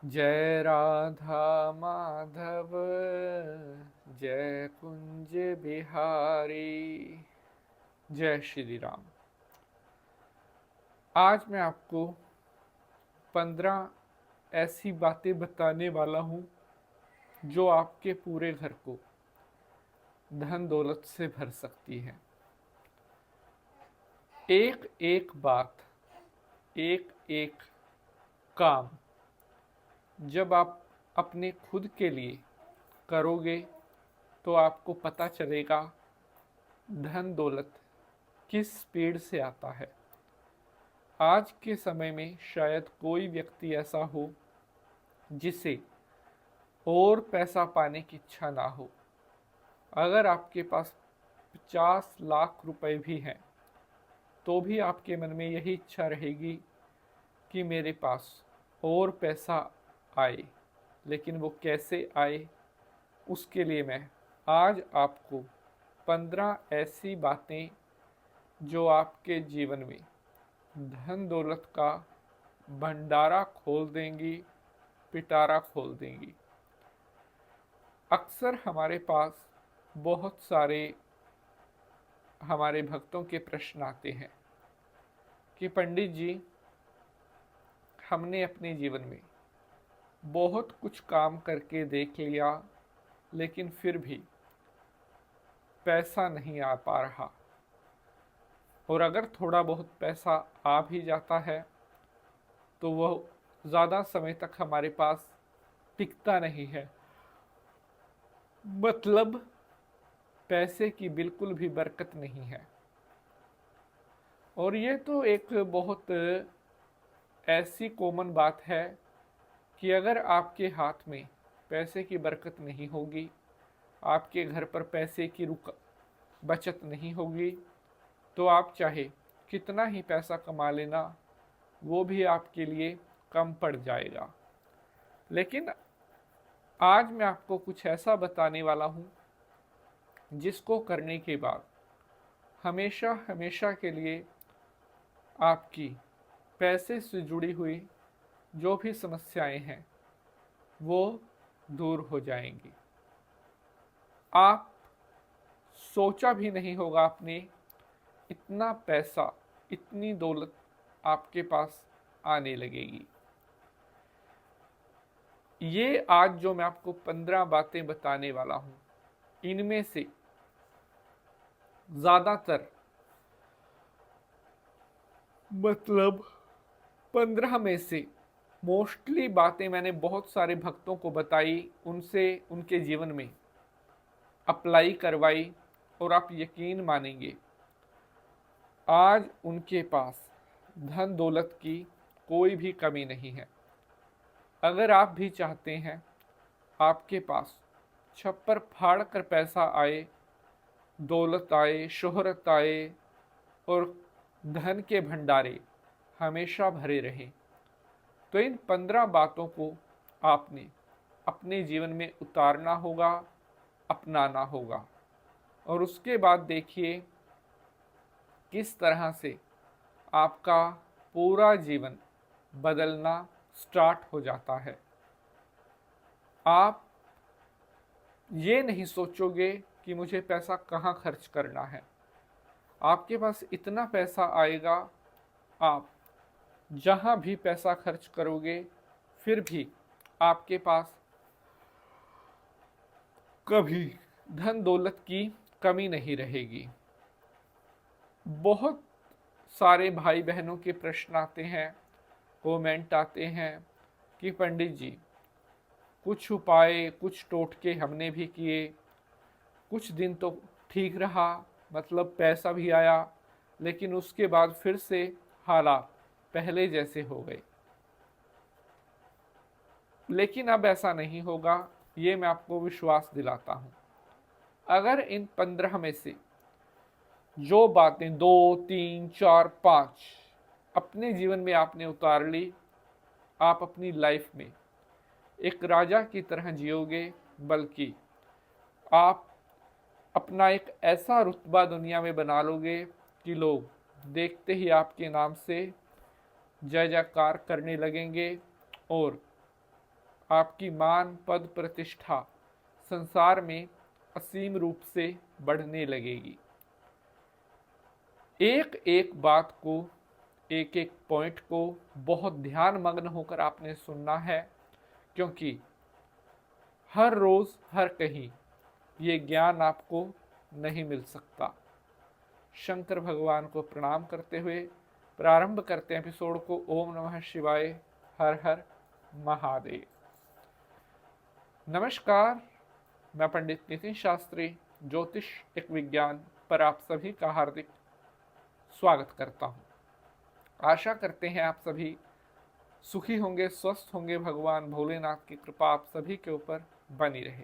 जय राधा माधव, जय कुंज बिहारी, जय श्री राम। आज मैं आपको 15 ऐसी बातें बताने वाला हूँ जो आपके पूरे घर को धन दौलत से भर सकती है। एक एक बात, एक एक काम जब आप अपने खुद के लिए करोगे तो आपको पता चलेगा धन दौलत किस स्पीड से आता है। आज के समय में शायद कोई व्यक्ति ऐसा हो जिसे और पैसा पाने की इच्छा ना हो। अगर आपके पास 50 लाख रुपए भी हैं तो भी आपके मन में यही इच्छा रहेगी कि मेरे पास और पैसा आए, लेकिन वो कैसे आए उसके लिए मैं आज आपको 15 ऐसी बातें जो आपके जीवन में धन दौलत का भंडारा खोल देंगी, पिटारा खोल देंगी। अक्सर हमारे पास बहुत सारे हमारे भक्तों के प्रश्न आते हैं कि पंडित जी, हमने अपने जीवन में बहुत कुछ काम करके देख लिया लेकिन फिर भी पैसा नहीं आ पा रहा, और अगर थोड़ा बहुत पैसा आ भी जाता है तो वह ज़्यादा समय तक हमारे पास टिकता नहीं है। मतलब पैसे की बिल्कुल भी बरकत नहीं है। और ये तो एक बहुत ऐसी कॉमन बात है कि अगर आपके हाथ में पैसे की बरकत नहीं होगी, आपके घर पर पैसे की बचत नहीं होगी, तो आप चाहे कितना ही पैसा कमा लेना वो भी आपके लिए कम पड़ जाएगा। लेकिन आज मैं आपको कुछ ऐसा बताने वाला हूँ जिसको करने के बाद हमेशा हमेशा के लिए आपकी पैसे से जुड़ी हुई जो भी समस्याएं हैं वो दूर हो जाएंगी। आप सोचा भी नहीं होगा आपने, इतना पैसा, इतनी दौलत आपके पास आने लगेगी। ये आज जो मैं आपको 15 बातें बताने वाला हूं, इनमें से ज्यादातर, मतलब 15 में से मोस्टली बातें मैंने बहुत सारे भक्तों को बताई, उनसे उनके जीवन में अप्लाई करवाई, और आप यकीन मानेंगे आज उनके पास धन दौलत की कोई भी कमी नहीं है। अगर आप भी चाहते हैं आपके पास छप्पर फाड़ कर पैसा आए, दौलत आए, शोहरत आए और धन के भंडारे हमेशा भरे रहें, तो इन 15 बातों को आपने अपने जीवन में उतारना होगा, अपनाना होगा। और उसके बाद देखिए किस तरह से आपका पूरा जीवन बदलना स्टार्ट हो जाता है। आप ये नहीं सोचोगे कि मुझे पैसा कहाँ खर्च करना है। आपके पास इतना पैसा आएगा, आप जहाँ भी पैसा खर्च करोगे फिर भी आपके पास कभी धन दौलत की कमी नहीं रहेगी। बहुत सारे भाई बहनों के प्रश्न आते हैं, कमेंट आते हैं कि पंडित जी, कुछ उपाय, कुछ टोटके हमने भी किए, कुछ दिन तो ठीक रहा, मतलब पैसा भी आया, लेकिन उसके बाद फिर से हालात पहले जैसे हो गए। लेकिन अब ऐसा नहीं होगा, ये मैं आपको विश्वास दिलाता हूं। अगर इन 15 में से जो बातें 2, 3, 4, 5 अपने जीवन में आपने उतार ली, आप अपनी लाइफ में एक राजा की तरह जियोगे, बल्कि आप अपना एक ऐसा रुतबा दुनिया में बना लोगे कि लोग देखते ही आपके नाम से जय जयकार करने लगेंगे और आपकी मान पद प्रतिष्ठा संसार में असीम रूप से बढ़ने लगेगी। एक एक बात को, एक एक पॉइंट को बहुत ध्यान मग्न होकर आपने सुनना है, क्योंकि हर रोज हर कहीं ये ज्ञान आपको नहीं मिल सकता। शंकर भगवान को प्रणाम करते हुए प्रारंभ करते हैं एपिसोड को। ओम नमः शिवाय, हर हर महादेव। नमस्कार, मैं पंडित नितिन शास्त्री, ज्योतिष एक विज्ञान पर आप सभी का हार्दिक स्वागत करता हूं। आशा करते हैं आप सभी सुखी होंगे, स्वस्थ होंगे। भगवान भोलेनाथ की कृपा आप सभी के ऊपर बनी रहे।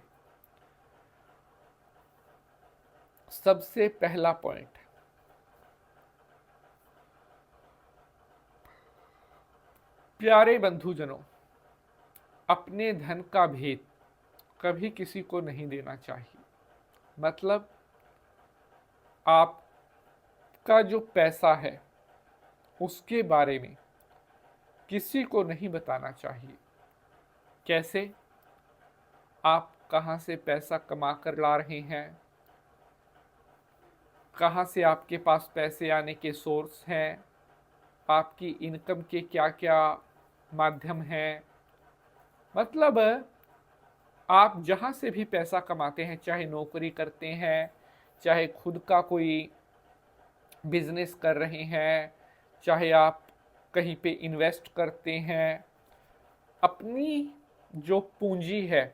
सबसे पहला पॉइंट, प्यारे बंधुजनों, अपने धन का भेद कभी किसी को नहीं देना चाहिए। मतलब आपका जो पैसा है उसके बारे में किसी को नहीं बताना चाहिए। कैसे? आप कहाँ से पैसा कमा कर ला रहे हैं, कहाँ से आपके पास पैसे आने के सोर्स हैं, आपकी इनकम के क्या क्या माध्यम हैं। मतलब आप जहाँ से भी पैसा कमाते हैं, चाहे नौकरी करते हैं, चाहे खुद का कोई बिजनेस कर रहे हैं, चाहे आप कहीं पे इन्वेस्ट करते हैं, अपनी जो पूंजी है,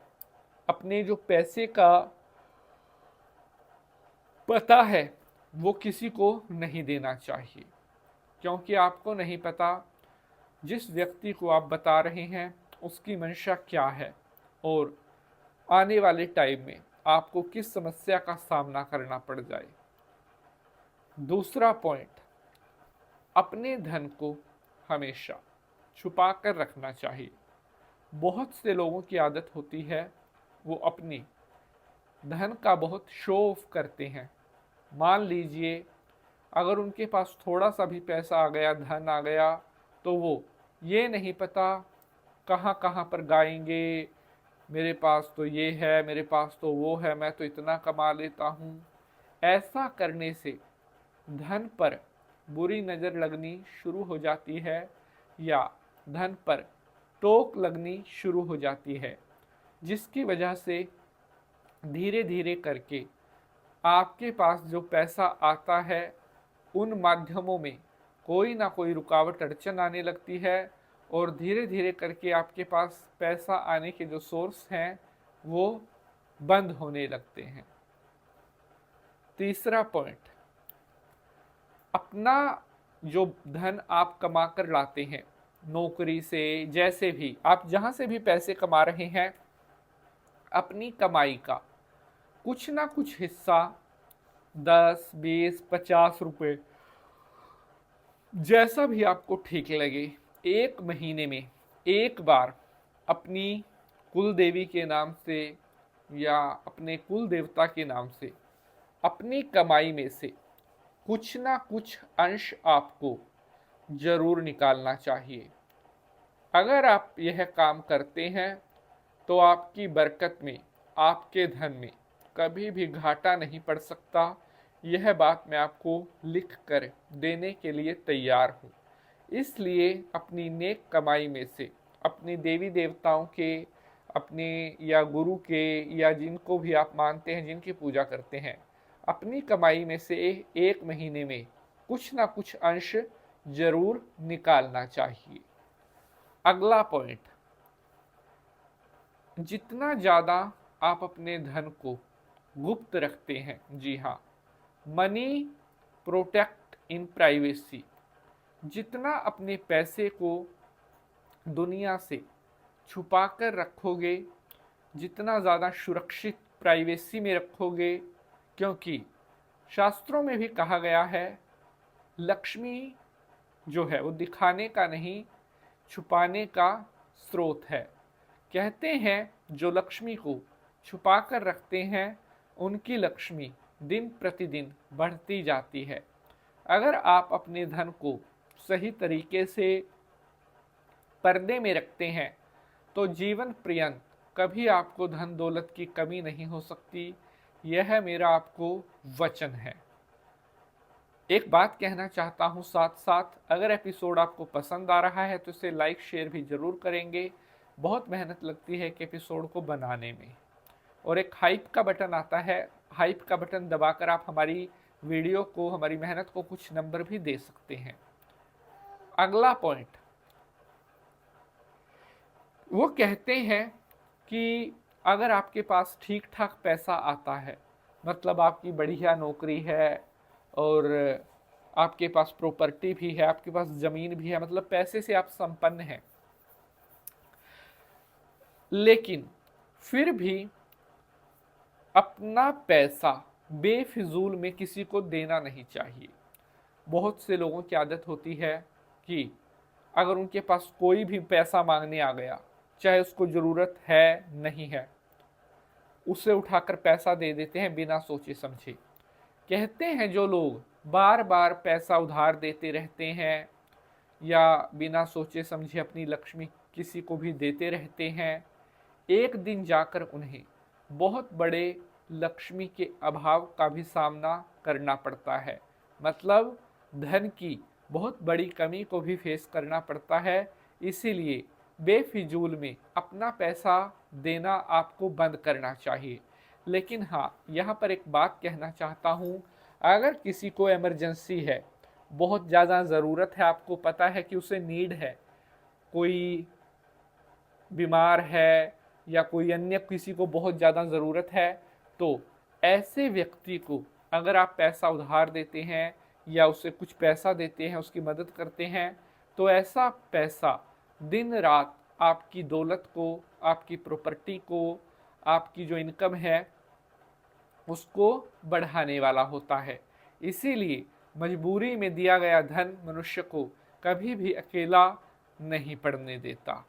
अपने जो पैसे का पता है, वो किसी को नहीं देना चाहिए। क्योंकि आपको नहीं पता जिस व्यक्ति को आप बता रहे हैं उसकी मंशा क्या है और आने वाले टाइम में आपको किस समस्या का सामना करना पड़ जाए। दूसरा पॉइंट, अपने धन को हमेशा छुपा कर रखना चाहिए। बहुत से लोगों की आदत होती है, वो अपनी धन का बहुत शो ऑफ करते हैं। मान लीजिए अगर उनके पास थोड़ा सा भी पैसा आ गया, धन आ गया, तो वो ये नहीं पता कहाँ कहाँ पर गाएंगे, मेरे पास तो ये है, मेरे पास तो वो है, मैं तो इतना कमा लेता हूँ। ऐसा करने से धन पर बुरी नज़र लगनी शुरू हो जाती है या धन पर टोक लगनी शुरू हो जाती है, जिसकी वजह से धीरे धीरे करके आपके पास जो पैसा आता है उन माध्यमों में कोई ना कोई रुकावट अड़चन आने लगती है और धीरे धीरे करके आपके पास पैसा आने के जो सोर्स हैं वो बंद होने लगते हैं। तीसरा पॉइंट, अपना जो धन आप कमा कर लाते हैं नौकरी से, जैसे भी आप जहां से भी पैसे कमा रहे हैं, अपनी कमाई का कुछ ना कुछ हिस्सा 10, 20, 50 रुपए, जैसा भी आपको ठीक लगे, एक महीने में एक बार अपनी कुल देवी के नाम से या अपने कुल देवता के नाम से अपनी कमाई में से कुछ ना कुछ अंश आपको जरूर निकालना चाहिए। अगर आप यह काम करते हैं तो आपकी बरकत में, आपके धन में कभी भी घाटा नहीं पड़ सकता। यह बात मैं आपको लिख कर देने के लिए तैयार हूँ। इसलिए अपनी नेक कमाई में से अपने देवी देवताओं के, अपने या गुरु के, या जिनको भी आप मानते हैं, जिनकी पूजा करते हैं, अपनी कमाई में से एक महीने में कुछ ना कुछ अंश जरूर निकालना चाहिए। अगला पॉइंट, जितना ज़्यादा आप अपने धन को गुप्त रखते हैं, जी हाँ, मनी प्रोटेक्ट इन प्राइवेसी, जितना अपने पैसे को दुनिया से छुपा कर रखोगे, जितना ज़्यादा सुरक्षित प्राइवेसी में रखोगे, क्योंकि शास्त्रों में भी कहा गया है लक्ष्मी जो है वो दिखाने का नहीं, छुपाने का स्रोत है। कहते हैं जो लक्ष्मी को छुपा कर रखते हैं उनकी लक्ष्मी दिन प्रतिदिन बढ़ती जाती है। अगर आप अपने धन को सही तरीके से पर्दे में रखते हैं तो जीवन पर्यंत कभी आपको धन दौलत की कमी नहीं हो सकती। यह मेरा आपको वचन है। एक बात कहना चाहता हूं साथ साथ, अगर एपिसोड आपको पसंद आ रहा है तो इसे लाइक शेयर भी जरूर करेंगे। बहुत मेहनत लगती है एक एपिसोड को बनाने में। और एक हाइप का बटन आता है, हाइप का बटन दबाकर आप हमारी वीडियो को, हमारी मेहनत को कुछ नंबर भी दे सकते हैं। अगला पॉइंट, वो कहते हैं कि अगर आपके पास ठीक ठाक पैसा आता है, मतलब आपकी बढ़िया नौकरी है और आपके पास प्रॉपर्टी भी है, आपके पास जमीन भी है, मतलब पैसे से आप संपन्न हैं, लेकिन फिर भी अपना पैसा बेफिजूल में किसी को देना नहीं चाहिए। बहुत से लोगों की आदत होती है कि अगर उनके पास कोई भी पैसा मांगने आ गया, चाहे उसको जरूरत है नहीं है, उसे उठाकर पैसा दे देते हैं बिना सोचे समझे। कहते हैं जो लोग बार बार पैसा उधार देते रहते हैं या बिना सोचे समझे अपनी लक्ष्मी किसी को भी देते रहते हैं, एक दिन जाकर उन्हें बहुत बड़े लक्ष्मी के अभाव का भी सामना करना पड़ता है। मतलब धन की बहुत बड़ी कमी को भी फेस करना पड़ता है। इसीलिए बेफिजूल में अपना पैसा देना आपको बंद करना चाहिए। लेकिन हाँ, यहाँ पर एक बात कहना चाहता हूँ, अगर किसी को इमरजेंसी है, बहुत ज़्यादा ज़रूरत है, आपको पता है कि उसे नीड है, कोई बीमार है या कोई अन्य किसी को बहुत ज़्यादा ज़रूरत है, तो ऐसे व्यक्ति को अगर आप पैसा उधार देते हैं या उसे कुछ पैसा देते हैं, उसकी मदद करते हैं, तो ऐसा पैसा दिन रात आपकी दौलत को, आपकी प्रॉपर्टी को, आपकी जो इनकम है उसको बढ़ाने वाला होता है। इसीलिए मजबूरी में दिया गया धन मनुष्य को कभी भी अकेला नहीं पड़ने देता।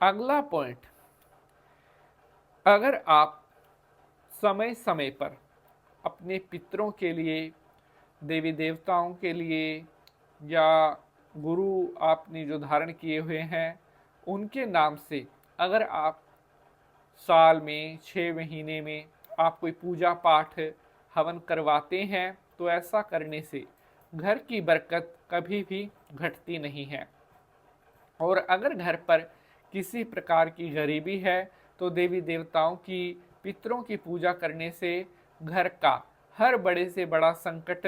अगला पॉइंट, अगर आप समय समय पर अपने पितरों के लिए, देवी देवताओं के लिए या गुरु आपने जो धारण किए हुए हैं उनके नाम से अगर आप साल में 6 महीने में आप कोई पूजा पाठ हवन करवाते हैं, तो ऐसा करने से घर की बरकत कभी भी घटती नहीं है। और अगर घर पर किसी प्रकार की गरीबी है तो देवी देवताओं की, पितरों की पूजा करने से घर का हर बड़े से बड़ा संकट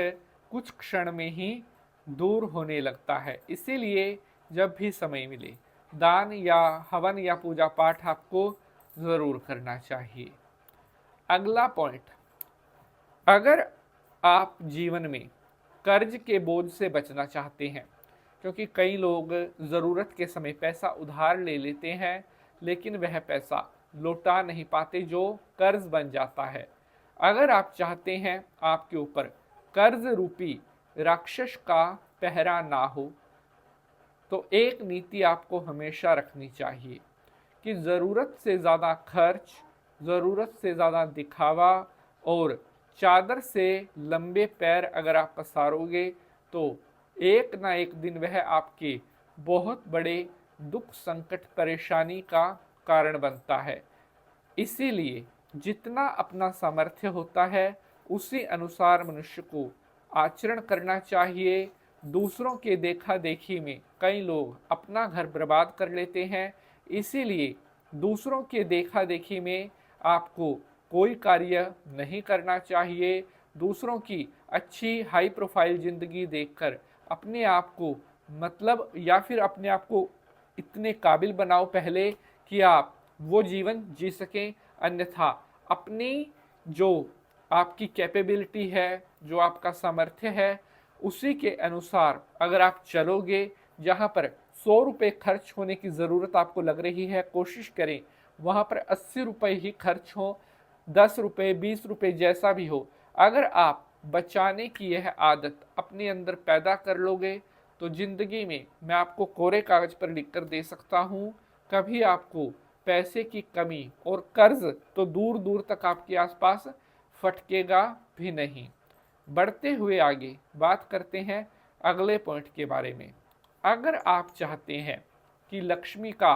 कुछ क्षण में ही दूर होने लगता है। इसीलिए जब भी समय मिले दान या हवन या पूजा पाठ आपको ज़रूर करना चाहिए। अगला पॉइंट, अगर आप जीवन में कर्ज के बोझ से बचना चाहते हैं, क्योंकि कई लोग ज़रूरत के समय पैसा उधार ले लेते हैं लेकिन वह पैसा लौटा नहीं पाते, जो कर्ज बन जाता है। अगर आप चाहते हैं आपके ऊपर कर्ज रूपी राक्षस का पहरा ना हो, तो एक नीति आपको हमेशा रखनी चाहिए कि ज़रूरत से ज़्यादा खर्च, ज़रूरत से ज़्यादा दिखावा और चादर से लंबे पैर अगर आप पसारोगे तो एक ना एक दिन वह आपके बहुत बड़े दुख, संकट, परेशानी का कारण बनता है। इसीलिए जितना अपना सामर्थ्य होता है उसी अनुसार मनुष्य को आचरण करना चाहिए। दूसरों के देखा देखी में कई लोग अपना घर बर्बाद कर लेते हैं। इसीलिए दूसरों के देखा देखी में आपको कोई कार्य नहीं करना चाहिए। दूसरों की अच्छी हाई प्रोफाइल ज़िंदगी देखकर अपने आप को, मतलब या फिर अपने आप को इतने काबिल बनाओ पहले कि आप वो जीवन जी सकें। अन्यथा अपनी जो आपकी कैपेबिलिटी है, जो आपका सामर्थ्य है, उसी के अनुसार अगर आप चलोगे, जहाँ पर 100 रुपये खर्च होने की ज़रूरत आपको लग रही है, कोशिश करें वहाँ पर 80 रुपये ही खर्च हो, 10 रुपये 20 रुपये जैसा भी हो। अगर आप बचाने की यह आदत अपने अंदर पैदा कर लोगे तो ज़िंदगी में मैं आपको कोरे कागज़ पर लिख कर दे सकता हूँ, कभी आपको पैसे की कमी और कर्ज तो दूर दूर तक आपके आसपास फटकेगा भी नहीं। बढ़ते हुए आगे बात करते हैं अगले पॉइंट के बारे में। अगर आप चाहते हैं कि लक्ष्मी का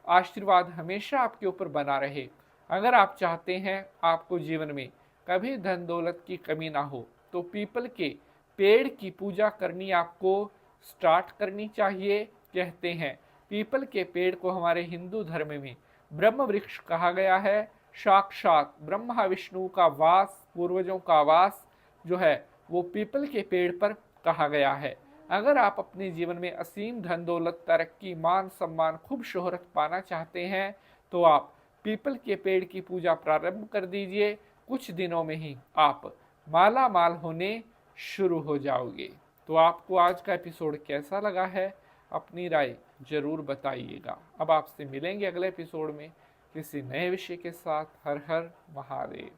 आशीर्वाद हमेशा आपके ऊपर बना रहे। अगर आप चाहते हैं आपको जीवन में कभी धन दौलत की कमी ना हो, तो पीपल के पेड़ की पूजा करनी आपको स्टार्ट करनी चाहिए। कहते हैं पीपल के पेड़ को हमारे हिंदू धर्म में ब्रह्म वृक्ष कहा गया है। साक्षात ब्रह्मा विष्णु का वास, पूर्वजों का वास जो है वो पीपल के पेड़ पर कहा गया है। अगर आप अपने जीवन में असीम धन दौलत, तरक्की, मान सम्मान, खूब शोहरत पाना चाहते हैं, तो आप पीपल के पेड़ की पूजा प्रारंभ कर दीजिए। कुछ दिनों में ही आप माला माल होने शुरू हो जाओगे। तो आपको आज का एपिसोड कैसा लगा है, अपनी राय जरूर बताइएगा। अब आपसे मिलेंगे अगले एपिसोड में किसी नए विषय के साथ। हर हर महादेव।